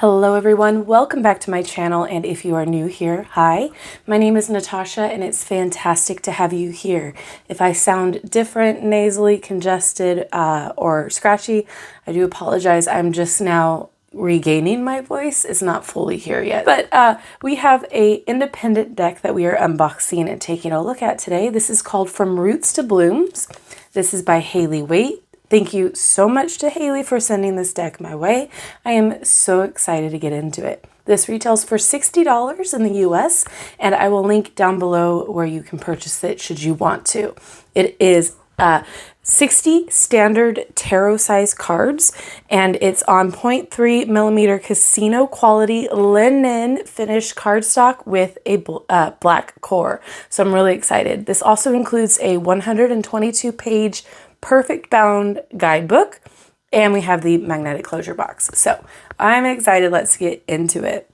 Hello everyone, welcome back to my channel, and if you are new here, hi, my name is Natasha and it's fantastic to have you here. If I sound different, nasally, congested, or scratchy, I do apologize. I'm just now regaining my voice. It's not fully here yet. But we have a independent deck that we are unboxing and taking a look at today. This is called From Roots to Blooms. This is by Hailee Waitt. Thank you so much to Hailee for sending this deck my way. I am so excited to get into it. This retails for $60 in the US, and I will link down below where you can purchase it should you want to. It is 60 standard tarot size cards, and it's on 0.3 millimeter casino quality linen finished cardstock with a black core. So I'm really excited. This also includes a 122 page perfect bound guidebook, and we have the magnetic closure box. So I'm excited. Let's get into it.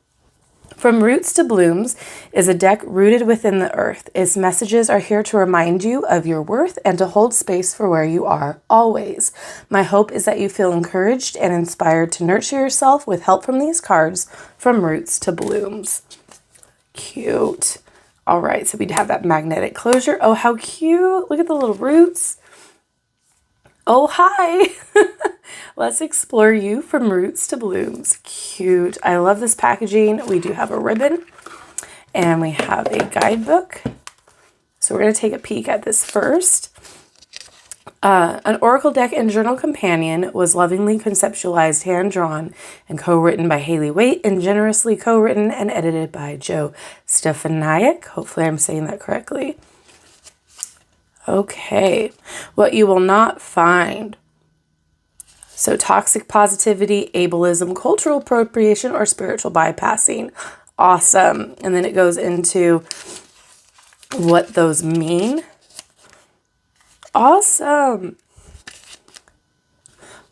From Roots to Blooms is a deck rooted within the earth. Its messages are here to remind you of your worth and to hold space for where you are always. My hope is that you feel encouraged and inspired to nurture yourself with help from these cards, From Roots to Blooms. Cute. All right, so we have that magnetic closure. Oh, how cute. Look at the little roots. Oh, hi. Let's explore you from roots to blooms. Cute. I love this packaging. We do have a ribbon and we have a guidebook. So we're going to take a peek at this first. An oracle deck and journal companion was lovingly conceptualized, hand-drawn, and co-written by Hailee Waitt and generously co-written and edited by Joe Stefaniak. Hopefully I'm saying that correctly. Okay, what you will not find. So toxic positivity, ableism, cultural appropriation, or spiritual bypassing. Awesome. And then it goes into what those mean. Awesome.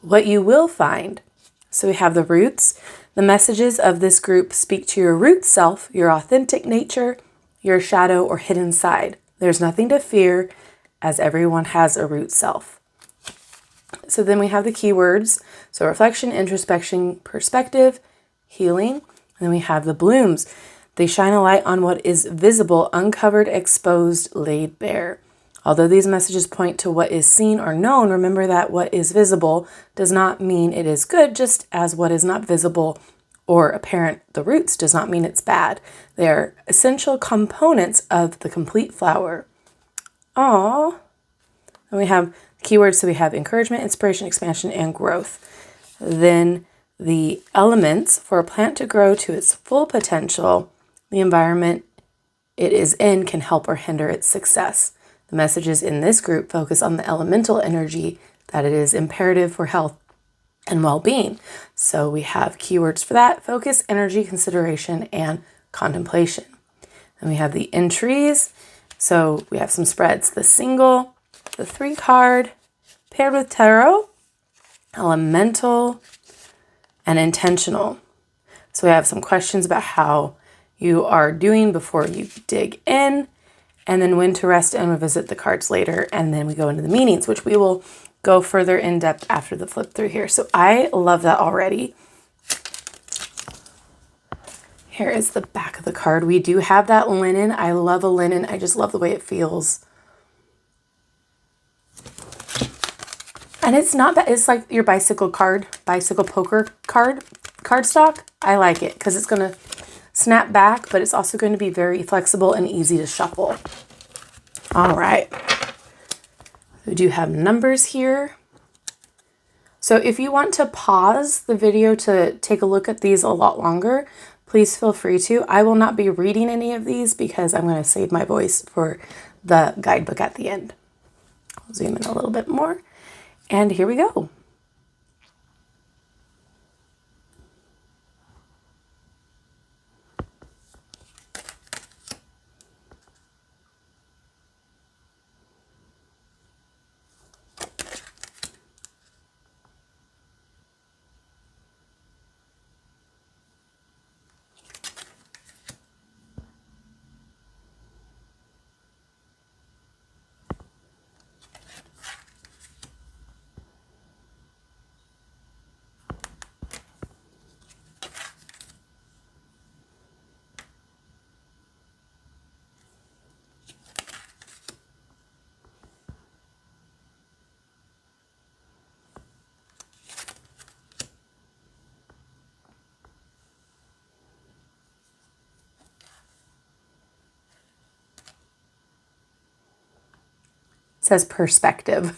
What you will find. So we have the roots. The messages of this group speak to your root self, your authentic nature, your shadow or hidden side. There's nothing to fear, as everyone has a root self. So then we have the keywords. So reflection, introspection, perspective, healing. And then we have the blooms. They shine a light on what is visible, uncovered, exposed, laid bare. Although these messages point to what is seen or known, remember that what is visible does not mean it is good, just as what is not visible or apparent, the roots, does not mean it's bad. They are essential components of the complete flower. Aww. And we have keywords, so we have encouragement, inspiration, expansion, and growth. Then the elements for a plant to grow to its full potential, the environment it is in can help or hinder its success. The messages in this group focus on the elemental energy that it is imperative for health and well-being. So we have keywords for that: focus, energy, consideration, and contemplation. And we have the entries. So we have some spreads: the single, the 3-card, paired with tarot, elemental, and intentional. So we have some questions about how you are doing before you dig in, and then when to rest and revisit the cards later. And then we go into the meanings, which we will go further in depth after the flip through here. So I love that already. Here is the back of the card. We do have that linen. I love a linen. I just love the way it feels. And it's not bad. It's like your bicycle poker cardstock. I like it because it's going to snap back, but it's also going to be very flexible and easy to shuffle. All right. We do have numbers here. So if you want to pause the video to take a look at these a lot longer, please feel free to. I will not be reading any of these because I'm going to save my voice for the guidebook at the end. I'll zoom in a little bit more. And here we go. says perspective.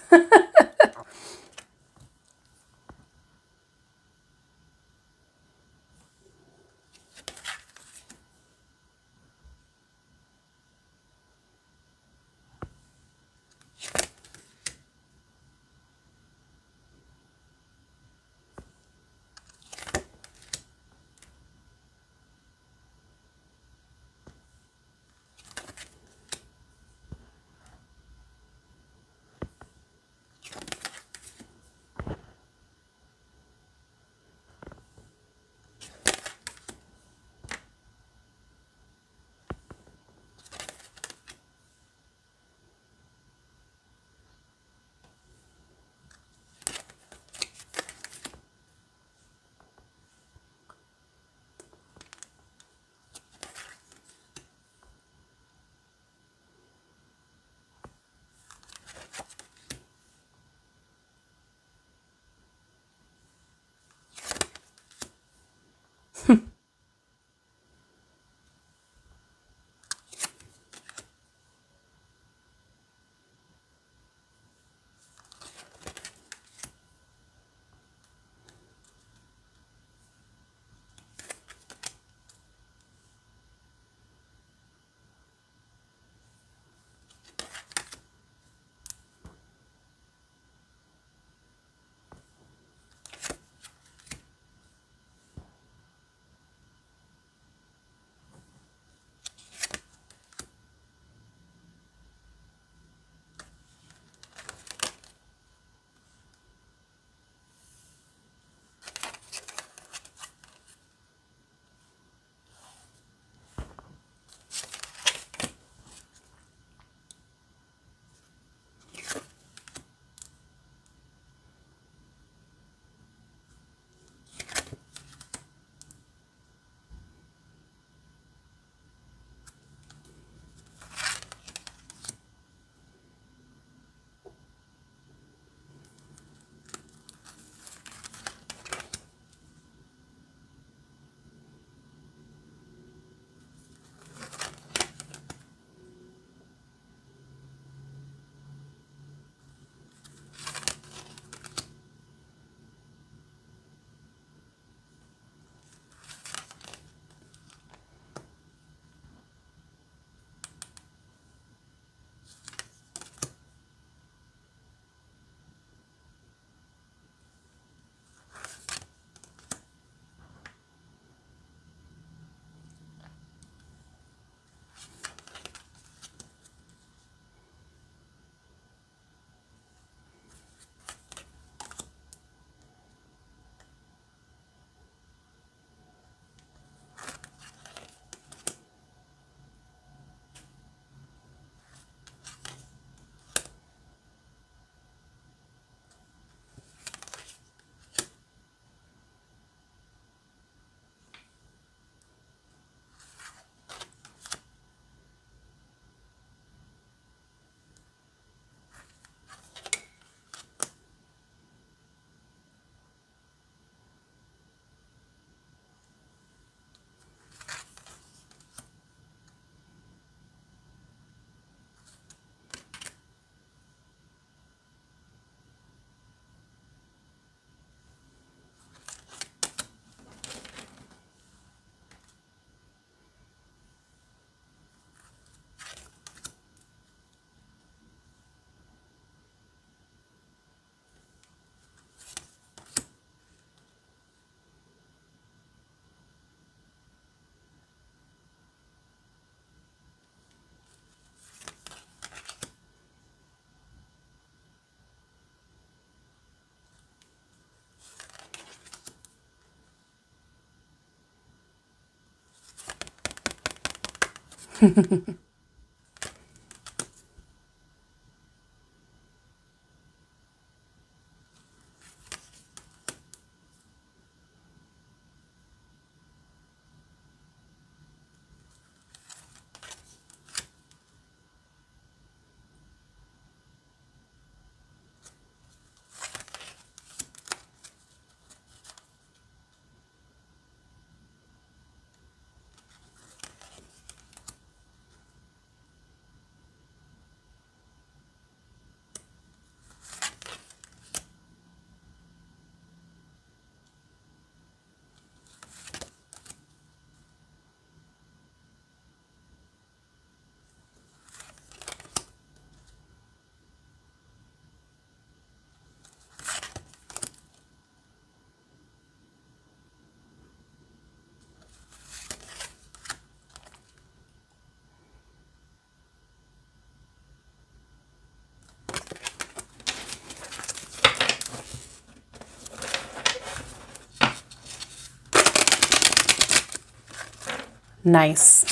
Nice.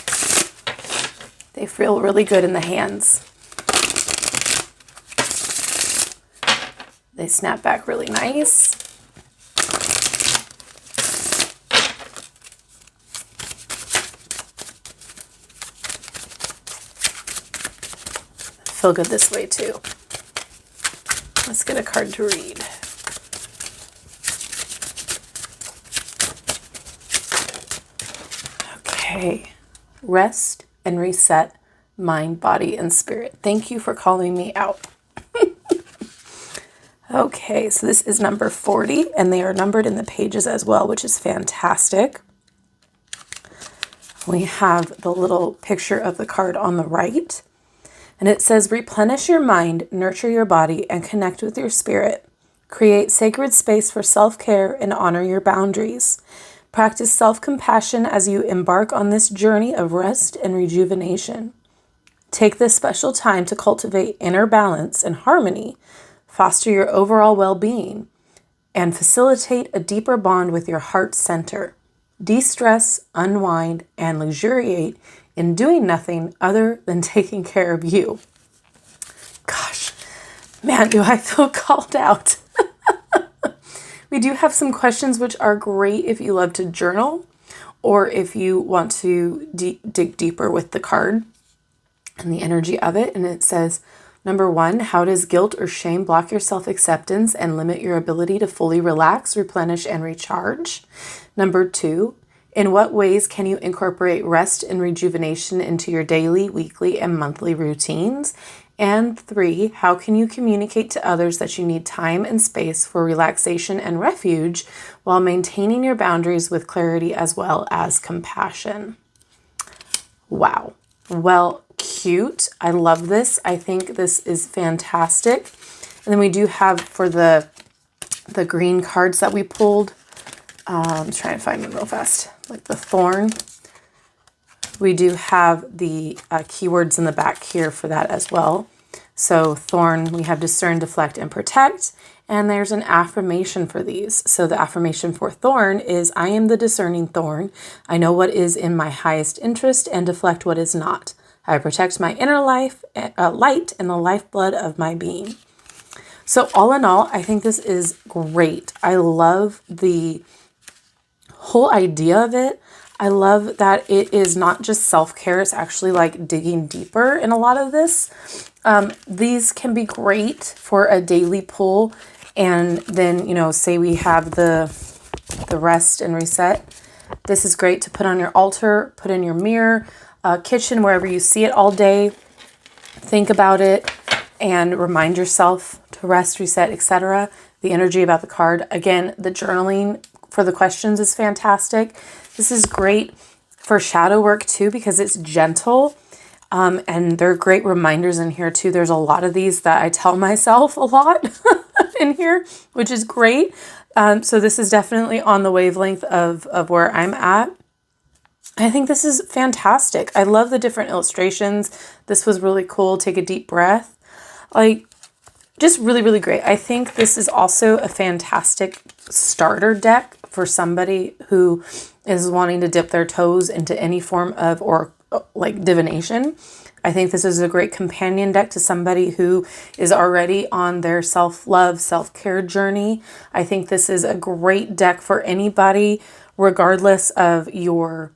They feel really good in the hands. They snap back really nice. Feel good this way too. Let's get a card to read. Okay. Rest and reset mind, body, and spirit. Thank you for calling me out. Okay, so this is number 40, and they are numbered in the pages as well, which is fantastic. We have the little picture of the card on the right, and it says, replenish your mind, nurture your body, and connect with your spirit. Create sacred space for self-care and honor your boundaries. Practice self-compassion as you embark on this journey of rest and rejuvenation. Take this special time to cultivate inner balance and harmony, foster your overall well-being, and facilitate a deeper bond with your heart center. De-stress, unwind, and luxuriate in doing nothing other than taking care of you. Gosh, man, do I feel called out. We do have some questions which are great if you love to journal or if you want to dig deeper with the card and the energy of it. And it says, number 1, how does guilt or shame block your self-acceptance and limit your ability to fully relax, replenish, and recharge? Number 2, in what ways can you incorporate rest and rejuvenation into your daily, weekly, and monthly routines? And 3, how can you communicate to others that you need time and space for relaxation and refuge while maintaining your boundaries with clarity as well as compassion? Wow. Well, cute. I love this. I think this is fantastic. And then we do have for the green cards that we pulled. I'm trying to find them real fast. Like the thorn. We do have the keywords in the back here for that as well. So thorn, we have discern, deflect, and protect. And there's an affirmation for these. So the affirmation for thorn is, I am the discerning thorn. I know what is in my highest interest and deflect what is not. I protect my inner light and the lifeblood of my being. So all in all, I think this is great. I love the whole idea of it. I love that it is not just self-care. It's actually like digging deeper in a lot of this. These can be great for a daily pull. And then, you know, say we have the rest and reset. This is great to put on your altar, put in your mirror, kitchen, wherever you see it all day. Think about it and remind yourself to rest, reset, etc. The energy about the card. Again, the journaling for the questions is fantastic. This is great for shadow work too because it's gentle. And there are great reminders in here too. There's a lot of these that I tell myself a lot in here, which is great. So this is definitely on the wavelength of where I'm at. I think this is fantastic. I love the different illustrations. This was really cool. Take a deep breath. Like, just really, really great. I think this is also a fantastic starter deck for somebody who is wanting to dip their toes into any form of, or like divination. I think this is a great companion deck to somebody who is already on their self-love, self-care journey. I think this is a great deck for anybody, regardless of your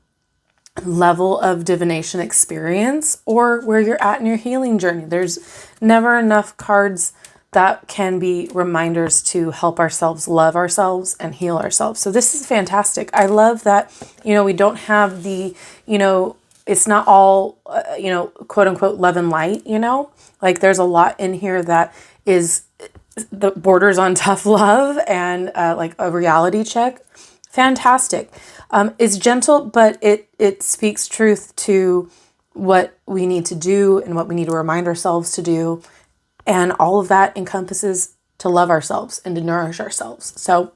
level of divination experience or where you're at in your healing journey. There's never enough cards that can be reminders to help ourselves love ourselves and heal ourselves. So this is fantastic. I love that, you know, we don't have the, you know, it's not all, you know, quote unquote, love and light, you know, like there's a lot in here that is the borders on tough love and like a reality check. Fantastic. It's gentle, but it speaks truth to what we need to do and what we need to remind ourselves to do. And all of that encompasses to love ourselves and to nourish ourselves. So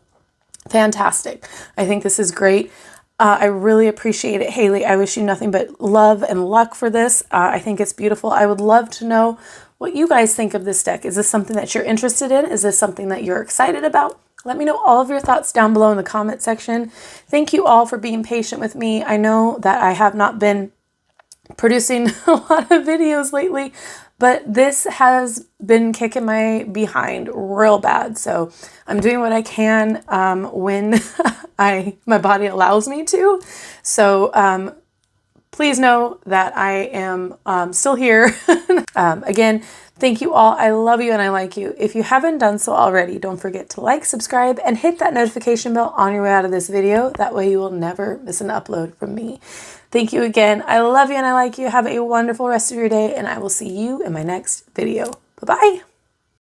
fantastic. I think this is great. I really appreciate it, Hailee. I wish you nothing but love and luck for this. I think it's beautiful. I would love to know what you guys think of this deck. Is this something that you're interested in? Is this something that you're excited about? Let me know all of your thoughts down below in the comment section. Thank you all for being patient with me. I know that I have not been producing a lot of videos lately, but this has been kicking my behind real bad. So I'm doing what I can when my body allows me to. So please know that I am still here. Again, thank you all. I love you and I like you. If you haven't done so already, don't forget to like, subscribe, and hit that notification bell on your way out of this video. That way you will never miss an upload from me. Thank you again. I love you and I like you. Have a wonderful rest of your day, and I will see you in my next video. Bye-bye.